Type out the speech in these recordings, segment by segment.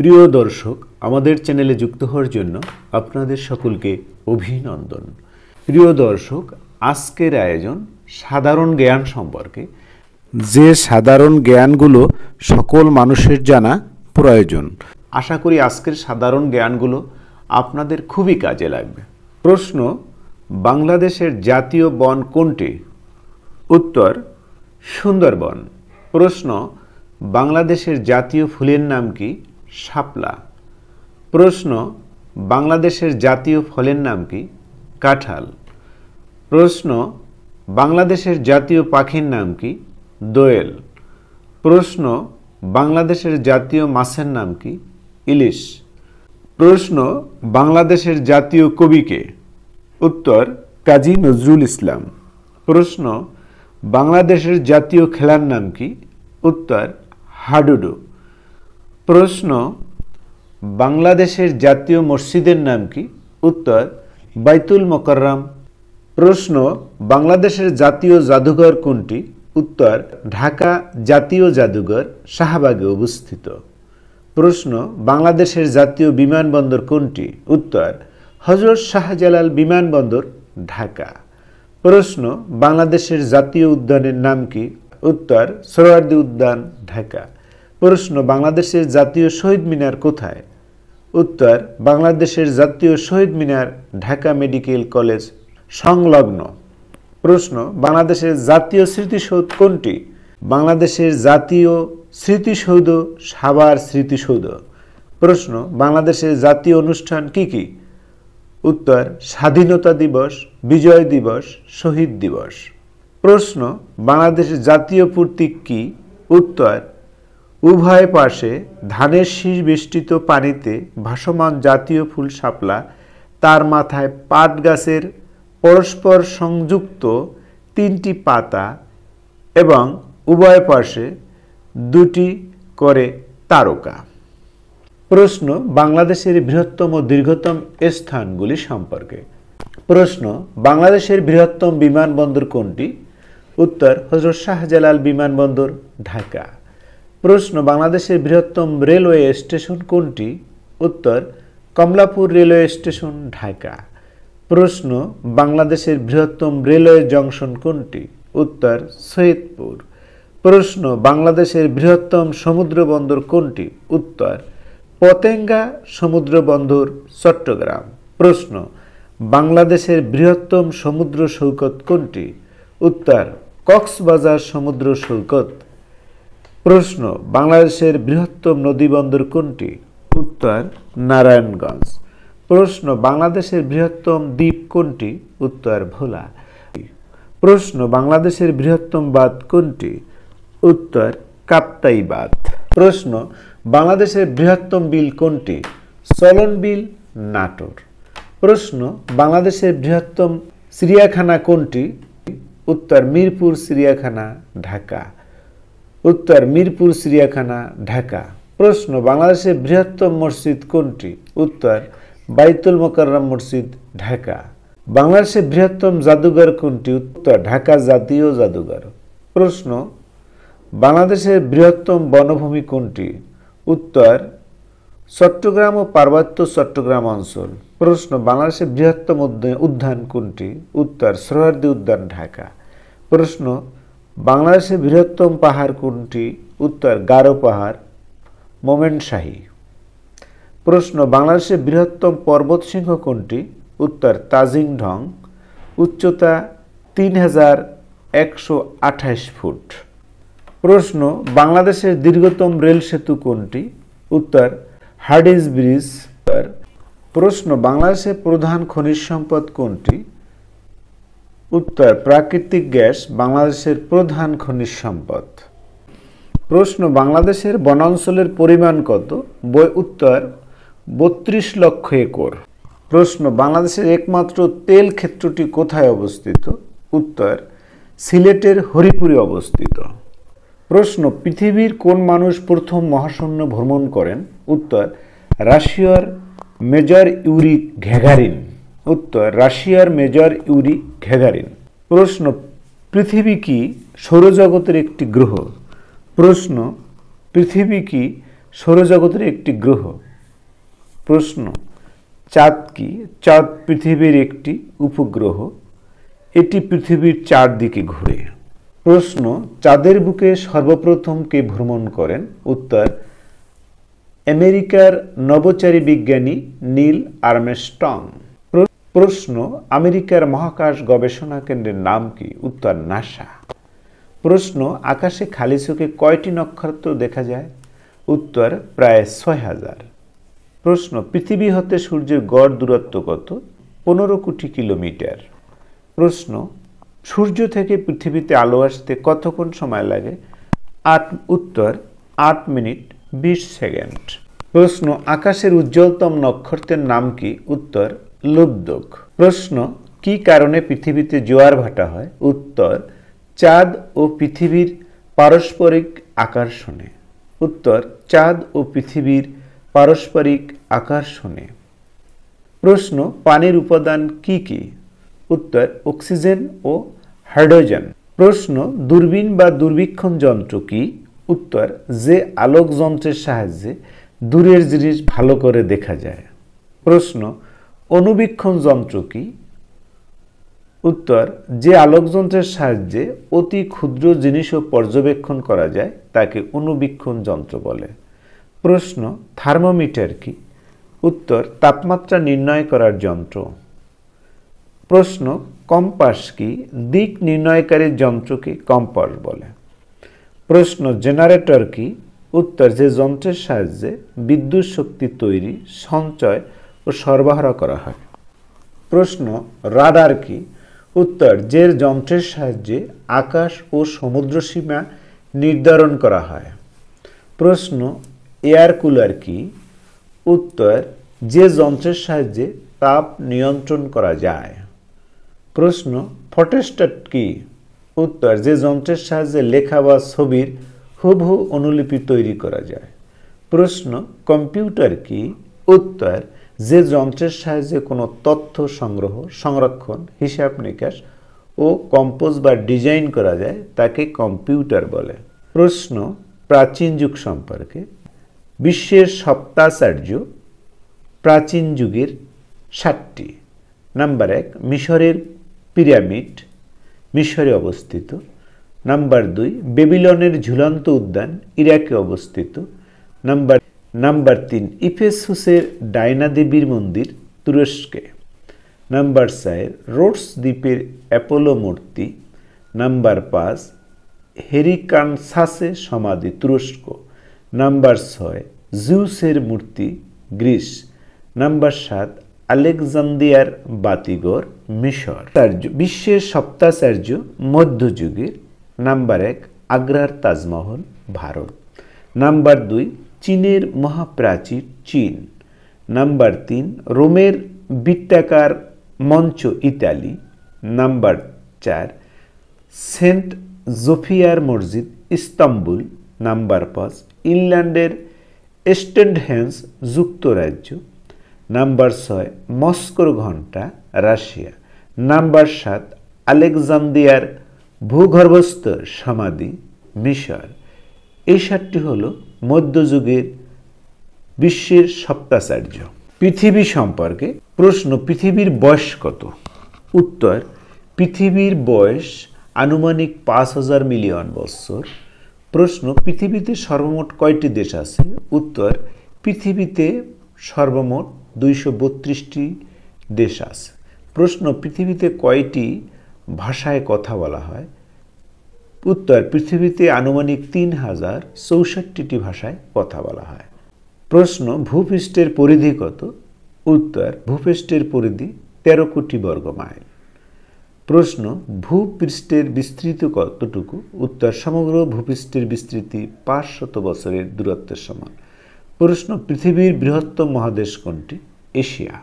প্রিয় দর্শক, আমাদের চ্যানেলে যুক্ত হওয়ার জন্য আপনাদের সকলকে অভিনন্দন। প্রিয় দর্শক, আজকের আয়োজন সাধারণ জ্ঞান সম্পর্কে, যে সাধারণ জ্ঞানগুলো সকল মানুষের জানা প্রয়োজন। আশা করি আজকের সাধারণ জ্ঞানগুলো আপনাদের খুবই কাজে লাগবে। প্রশ্ন: বাংলাদেশের জাতীয় বন কোনটি? উত্তর: সুন্দরবন। প্রশ্ন: বাংলাদেশের জাতীয় ফুলের নাম কি? শাপলা। প্রশ্ন: বাংলাদেশের জাতীয় ফলের নাম কি? কাঁঠাল। প্রশ্ন: বাংলাদেশের জাতীয় পাখির নাম কি? দোয়েল। প্রশ্ন: বাংলাদেশের জাতীয় মাছের নাম কি? ইলিশ। প্রশ্ন: বাংলাদেশের জাতীয় কবি কে? উত্তর: কাজী নজরুল ইসলাম। প্রশ্ন: বাংলাদেশের জাতীয় খেলার নাম কি? উত্তর: হাডুডু। প্রশ্ন: বাংলাদেশের জাতীয় মসজিদের নাম কি? উত্তর: বাইতুল মোকাররম। প্রশ্ন: বাংলাদেশের জাতীয় জাদুঘর কোনটি? উত্তর: ঢাকা জাতীয় জাদুঘর, শাহবাগে অবস্থিত। প্রশ্ন: বাংলাদেশের জাতীয় বিমানবন্দর কোনটি? উত্তর: হযরত শাহজালাল বিমানবন্দর, ঢাকা। প্রশ্ন: বাংলাদেশের জাতীয় উদ্যানের নাম কি? উত্তর: সোহরাওয়ার্দী উদ্যান, ঢাকা। প্রশ্ন: বাংলাদেশের জাতীয় শহীদ মিনার কোথায়? উত্তর: বাংলাদেশের জাতীয় শহীদ মিনার ঢাকা মেডিকেল কলেজ সংলগ্ন। প্রশ্ন: বাংলাদেশের জাতীয় স্মৃতিসৌধ কোনটি? বাংলাদেশের জাতীয় স্মৃতিসৌধ সাভার স্মৃতিসৌধ। প্রশ্ন: বাংলাদেশের জাতীয় অনুষ্ঠান কি কি? উত্তর: স্বাধীনতা দিবস, বিজয় দিবস, শহীদ দিবস। প্রশ্ন: বাংলাদেশের জাতীয় প্রতীক কি? উত্তর: উভয় পাশে ধানের শীষ বেষ্টিত পানিতে ভাসমান জাতীয় ফুল শাপলা, তার মাথায় পাট গাছের পরস্পর সংযুক্ত তিনটি পাতা এবং উভয় পাশে দুটি করে তারকা। প্রশ্ন: বাংলাদেশের বৃহত্তম ও দীর্ঘতম স্থানগুলি সম্পর্কে। প্রশ্ন: বাংলাদেশের বৃহত্তম বিমানবন্দর কোনটি? উত্তর: হযরত শাহজালাল বিমানবন্দর, ঢাকা। প্রশ্ন: বাংলাদেশের বৃহত্তম রেলওয়ে স্টেশন কোনটি? উত্তর: কমলাপুর রেলওয়ে স্টেশন, ঢাকা। প্রশ্ন: বাংলাদেশের বৃহত্তম রেলওয়ে জংশন কোনটি? উত্তর: সৈয়দপুর। প্রশ্ন: বাংলাদেশের বৃহত্তম সমুদ্র বন্দর কোনটি? উত্তর: পতেঙ্গা সমুদ্র বন্দর, চট্টগ্রাম। প্রশ্ন: বাংলাদেশের বৃহত্তম সমুদ্র সৈকত কোনটি? উত্তর: কক্সবাজার সমুদ্র সৈকত। প্রশ্ন: বাংলাদেশের বৃহত্তম নদীবন্দর কোনটি? উত্তর: নারায়ণগঞ্জ। প্রশ্ন: বাংলাদেশের বৃহত্তম দ্বীপ কোনটি? উত্তর: ভোলা। প্রশ্ন: বাংলাদেশের বৃহত্তম বাঁধ কোনটি? উত্তর: কাপ্তাই বাঁধ। প্রশ্ন: বাংলাদেশের বৃহত্তম বিল কোনটি? চলন বিল, নাটোর। প্রশ্ন: বাংলাদেশের বৃহত্তম চিড়িয়াখানা কোনটি? উত্তর: মিরপুর চিড়িয়াখানা, ঢাকা। উত্তর: মিরপুর চিড়িয়াখানা, ঢাকা। প্রশ্ন: বাংলাদেশের বৃহত্তম মসজিদ কোনটি? উত্তর: বাইতুল মোকাররম মসজিদ, ঢাকা। বাংলাদেশের বৃহত্তম জাদুঘর কোনটি? উত্তর: ঢাকা জাতীয় জাদুঘর। প্রশ্ন: বাংলাদেশের বৃহত্তম বনভূমি কোনটি? উত্তর: চট্টগ্রাম ও পার্বত্য চট্টগ্রাম অঞ্চল। প্রশ্ন: বাংলাদেশের বৃহত্তম উদ্যান কোনটি? উত্তর: সোহরাওয়ার্দী উদ্যান, ঢাকা। প্রশ্ন: বাংলাদেশের বৃহত্তম পাহাড় কোনটি? উত্তর: গারো পাহাড়, মোমেনশাহী। প্রশ্ন: বাংলাদেশের বৃহত্তম পর্বতশৃঙ্গ কোনটি? উত্তর: তাজিং ঢং, উচ্চতা 3128 ফুট। প্রশ্ন: বাংলাদেশের দীর্ঘতম রেল সেতু কোনটি? উত্তর: হার্ডিঞ্জ ব্রিজ। প্রশ্ন: বাংলাদেশের প্রধান খনিজ সম্পদ কোনটি? উত্তর: প্রাকৃতিক গ্যাস বাংলাদেশের প্রধান খনিজ সম্পদ। প্রশ্ন: বাংলাদেশের বনাঞ্চলের পরিমাণ কত? উত্তর: 32 লক্ষ একর। প্রশ্ন: বাংলাদেশের একমাত্র তেল ক্ষেত্রটি কোথায় অবস্থিত? উত্তর: সিলেটের হরিপুরে অবস্থিত। প্রশ্ন: পৃথিবীর কোন মানুষ প্রথম মহাশূন্য ভ্রমণ করেন? উত্তর: রাশিয়ার মেজর ইউরি গ্যাগারিন। উত্তর: রাশিয়ার মেজর ইউরি গ্যাগারিন। প্রশ্ন: পৃথিবী কি সৌরজগতের একটি গ্রহ? প্রশ্ন: পৃথিবী কি সৌরজগতের একটি গ্রহ। প্রশ্ন, চাঁদ কি? চাঁদ পৃথিবীর একটি উপগ্রহ। এটি পৃথিবীর চারদিকে ঘুরে। প্রশ্ন, চাঁদের বুকে সর্বপ্রথম কে ভ্রমণ করেন? উত্তর, আমেরিকার নভোচারী বিজ্ঞানী নীল আর্মস্ট্রং। প্রশ্ন, আমেরিকার মহাকাশ গবেষণা কেন্দ্রের নাম কি? উত্তর, নাসা। প্রশ্ন, আকাশে খালি চোখে কয়টি নক্ষত্র দেখা যায়? উত্তর, প্রায় ৬,০০০। প্রশ্ন, পৃথিবী হতে সূর্যের গড় দূরত্ব কত? ১৫ কোটি কিলোমিটার। প্রশ্ন, সূর্য থেকে পৃথিবীতে আলো আসতে কতক্ষণ সময় লাগে? উত্তর, ৮ মিনিট ২০ সেকেন্ড। প্রশ্ন, আকাশের উজ্জ্বলতম নক্ষত্রের নাম কি? উত্তর, লুব্ধক। প্রশ্ন, কি কারণে পৃথিবীতে জোয়ার ভাটা হয়? উত্তর, চাঁদ ও পৃথিবীর পারস্পরিক আকর্ষণে। উত্তর, চাঁদ ও পৃথিবীর পারস্পরিক আকর্ষণে। প্রশ্ন, পানির উপাদান কি কি? উত্তর, অক্সিজেন ও হাইড্রোজেন। প্রশ্ন, দূরবীন বা দূরবীক্ষণ যন্ত্র কি? উত্তর, যে আলোক যন্ত্রের সাহায্যে দূরের জিনিস ভালো করে দেখা যায়। প্রশ্ন, অণুবীক্ষণ যন্ত্র কি? উত্তর, যে আলোক যন্ত্রের সাহায্যে অতি ক্ষুদ্র জিনিসও পর্যবেক্ষণ করা যায় তাকে অণুবীক্ষণ যন্ত্র বলে। প্রশ্ন, থার্মোমিটার কি? উত্তর, তাপমাত্রা নির্ণয় করার যন্ত্র। প্রশ্ন, কম্পাস কি? দিক নির্ণয়কারী যন্ত্রকে কম্পাস বলে। প্রশ্ন, জেনারেটর কি? উত্তর, যে যন্ত্রের সাহায্যে বিদ্যুৎ শক্তি তৈরি, সঞ্চয় ও সরবরাহ করা হয়। প্রশ্ন, রাডার কি? উত্তর, যে যন্ত্রের সাহায্যে আকাশ ও সমুদ্র সীমা নির্ধারণ করা হয়। প্রশ্ন, এয়ার কুলার কি? উত্তর, যে যন্ত্রের সাহায্যে তাপ নিয়ন্ত্রণ করা যায়। প্রশ্ন, ফটোস্ট্যাট কি? উত্তর, যে যন্ত্রের সাহায্যে লেখা বা ছবির হুবহু অনুলিপি তৈরি করা যায়। প্রশ্ন, কম্পিউটার কি? উত্তর, যে যন্ত্রের সাহায্যে কোনো তথ্য সংগ্রহ, সংরক্ষণ, হিসাব নিকাশ ও কম্পোজ বা ডিজাইন করা যায় তাকে কম্পিউটার বলে। প্রশ্ন, প্রাচীন যুগ সম্পর্কে। বিশ্বের সপ্তাচার্য প্রাচীন যুগের 7টি। নাম্বার 1, মিশরের পিরামিড, মিশরে অবস্থিত। নাম্বার 2, বেবিলনের ঝুলন্ত উদ্যান, ইরাকে অবস্থিত। নাম্বার 3, ইফেসুসের ডায়না দেবীর মন্দির, তুরস্কে। নাম্বার 4, রোডস দ্বীপের অ্যাপোলো মূর্তি। নাম্বার 5, হেরিকানসাসে সমাধি, তুরস্ক। নাম্বার 6, জিউসের মূর্তি, গ্রিস। নাম্বার 7, আলেকজান্দ্রিয়ার বাতিঘর, মিশর। বিশ্বের সপ্তাচার্য মধ্যযুগের। নাম্বার 1, আগ্রার তাজমহল, ভারত। নাম্বার 2, চীনের মহাপ্রাচীর, চীন। নাম্বার 3, রোমের বৃত্তাকার মঞ্চ, ইতালি। নাম্বার 4, সেন্ট জোফিয়ার মসজিদ, ইস্তাম্বুল। নাম্বার 5, ইংল্যান্ডের স্টোনহেঞ্জ, যুক্তরাজ্য। নাম্বার 6, মস্কোর ঘণ্টা, রাশিয়া। নাম্বার 7, আলেকজান্দ্রিয়ার ভূগর্ভস্থ সমাধি, মিশর। এই 7টি হল মধ্যযুগের বিশ্বের সপ্তাচার্য। পৃথিবী সম্পর্কে প্রশ্ন, পৃথিবীর বয়স কত? উত্তর, পৃথিবীর বয়স আনুমানিক 5,000 মিলিয়ন বছর। প্রশ্ন, পৃথিবীতে সর্বমোট কয়টি দেশ আছে? উত্তর, পৃথিবীতে সর্বমোট 232টি দেশ আছে। প্রশ্ন, পৃথিবীতে কয়টি ভাষায় কথা বলা হয়? উত্তর, পৃথিবীতে আনুমানিক 3064টি ভাষায় কথা বলা হয়। প্রশ্ন, ভূপৃষ্ঠের পরিধি কত? উত্তর, ভূপৃষ্ঠের পরিধি 13 কোটি বর্গ মাইল। প্রশ্ন, ভূপৃষ্ঠের বিস্তৃতি কতটুকু? উত্তর, সমগ্র ভূপৃষ্ঠের বিস্তৃতি 500 বছরের দূরত্বের সমান। প্রশ্ন, পৃথিবীর বৃহত্তম মহাদেশ কোনটি? এশিয়া।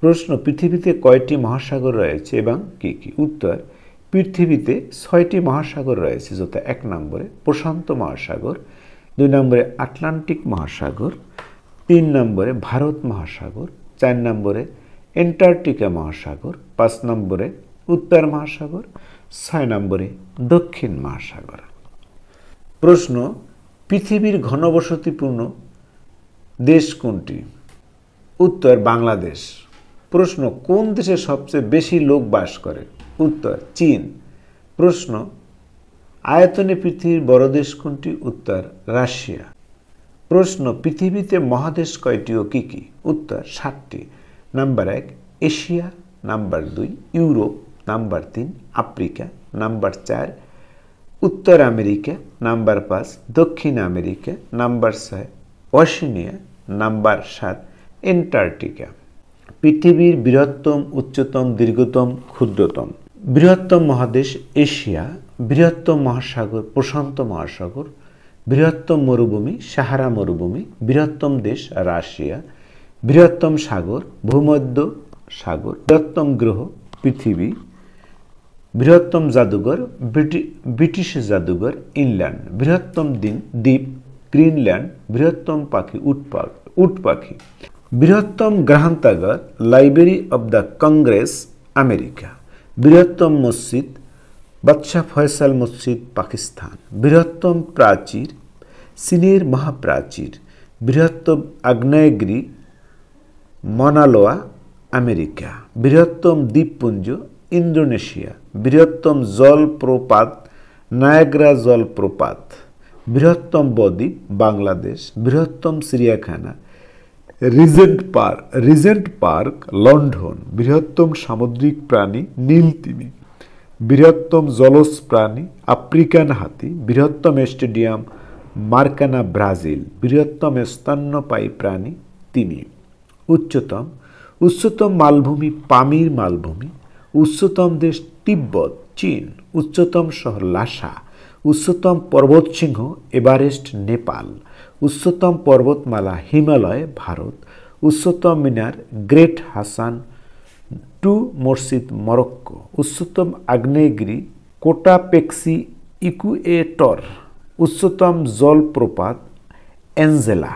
প্রশ্ন, পৃথিবীতে কয়টি মহাসাগর রয়েছে এবং কি কি? উত্তর, পৃথিবীতে 6টি মহাসাগর রয়েছে, যথা 1 নম্বরে প্রশান্ত মহাসাগর, 2 নম্বরে আটলান্টিক মহাসাগর, 3 নম্বরে ভারত মহাসাগর, 4 নম্বরে অ্যান্টার্কটিকা মহাসাগর, 5 নম্বরে উত্তর মহাসাগর, 6 নম্বরে দক্ষিণ মহাসাগর। প্রশ্ন, পৃথিবীর ঘনবসতিপূর্ণ দেশ কোনটি? উত্তর বাংলাদেশ। প্রশ্ন কোন দেশে সবচেয়ে বেশি লোক বাস করে? উত্তর চীন। প্রশ্ন আয়তনে পৃথিবীর বড় দেশ কোনটি? উত্তর রাশিয়া। প্রশ্ন পৃথিবীতে মহাদেশ কয়টি ও কি কি? উত্তর 7টি। Number 1 Asia, number 2 Europe, number 3 Africa, number 4 উত্তর আমেরিকা, নাম্বার 5 দক্ষিণ America, number 6 Oceania, number 7 Antarctica. পৃথিবীর বৃহত্তম, উচ্চতম, দীর্ঘতম, ক্ষুদ্রতম। বৃহত্তম মহাদেশ এশিয়া, বৃহত্তম মহাসাগর প্রশান্ত মহাসাগর, বৃহত্তম মরুভূমি সাহারা মরুভূমি, বৃহত্তম দেশ রাশিয়া, বৃহত্তম সাগর ভূমধ্য সাগর, বৃহত্তম গ্রহ পৃথিবী, বৃহত্তম জাদুঘর ব্রিটিশ জাদুঘর ইংল্যান্ড, বৃহত্তম দ্বীপ গ্রিনল্যান্ড, বৃহত্তম পাখি উট পাখি, বৃহত্তম গ্রন্থাগার library of the Congress America, বৃহত্তম মসজিদ বাদশাহ ফয়সাল মসজিদ পাকিস্তান, বৃহত্তম প্রাচীর চীনের মহাপ্রাচীর, বৃহত্তম আগ্নেয়গিরি মনালোয়া আমেরিকা, বৃহত্তম দ্বীপপুঞ্জ ইন্দোনেশিয়া, বৃহত্তম জলপ্রপাত নায়াগ্রা জলপ্রপাত, বৃহত্তম বদ্বীপ বাংলাদেশ, বৃহত্তম চিড়িয়াখানা রিজেন্ট পার্ক লন্ডন, বৃহত্তম সামুদ্রিক প্রাণী নীলতিমি, বৃহত্তম জলজ প্রাণী আফ্রিকান হাতি, বৃহত্তম স্টেডিয়াম মার্কানা ব্রাজিল, বৃহত্তম স্তন্যপায়ী প্রাণী তিমি। উচ্চতম মালভূমি পামির মালভূমি, উচ্চতম দেশ তিব্বত চীন, উচ্চতম শহর লাসা, উচ্চতম পর্বতশৃঙ্গ এভারেস্ট নেপাল, উচ্চতম পর্বতমালা হিমালয় ভারত, উচ্চতম মিনার গ্রেট হাসান টু মসজিদ মরক্কো, উচ্চতম আগ্নেয়গিরি কোটাপেক্সি ইকুয়েটর, উচ্চতম জলপ্রপাত অ্যাঞ্জেলা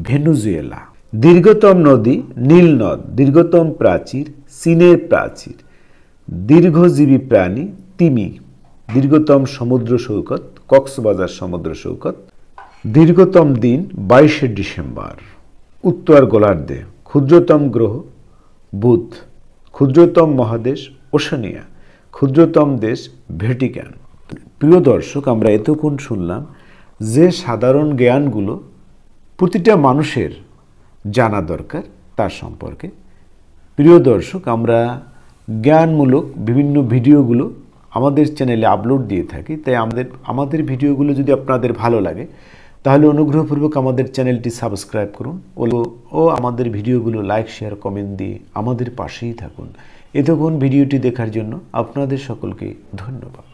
ভেনেজুয়েলা, দীর্ঘতম নদী নীল নদ, দীর্ঘতম প্রাচীর চীনের প্রাচীর, দীর্ঘজীবী প্রাণী তিমি, দীর্ঘতম সমুদ্র সৈকত কক্সবাজার সমুদ্র সৈকত, দীর্ঘতম দিন 22শে ডিসেম্বর। উত্তর গোলার্ধে ক্ষুদ্রতম গ্রহ বুধ, ক্ষুদ্রতম মহাদেশ ওশেনিয়া, ক্ষুদ্রতম দেশ ভ্যাটিকান। প্রিয় দর্শক, আমরা এতক্ষণ শুনলাম যে সাধারণ জ্ঞানগুলো প্রতিটা মানুষের জানা দরকার তার সম্পর্কে। প্রিয় দর্শক, আমরা জ্ঞানমূলক বিভিন্ন ভিডিওগুলো আমাদের চ্যানেলে আপলোড দিয়ে থাকি, তাই আমাদের ভিডিওগুলো যদি আপনাদের ভালো লাগে তাহলে অনুগ্রহপূর্বক আমাদের চ্যানেলটি সাবস্ক্রাইব করুন ও আমাদের ভিডিওগুলো লাইক শেয়ার কমেন্ট দিয়ে আমাদের পাশেই থাকুন। এতক্ষণ ভিডিওটি দেখার জন্য আপনাদের সকলকে ধন্যবাদ।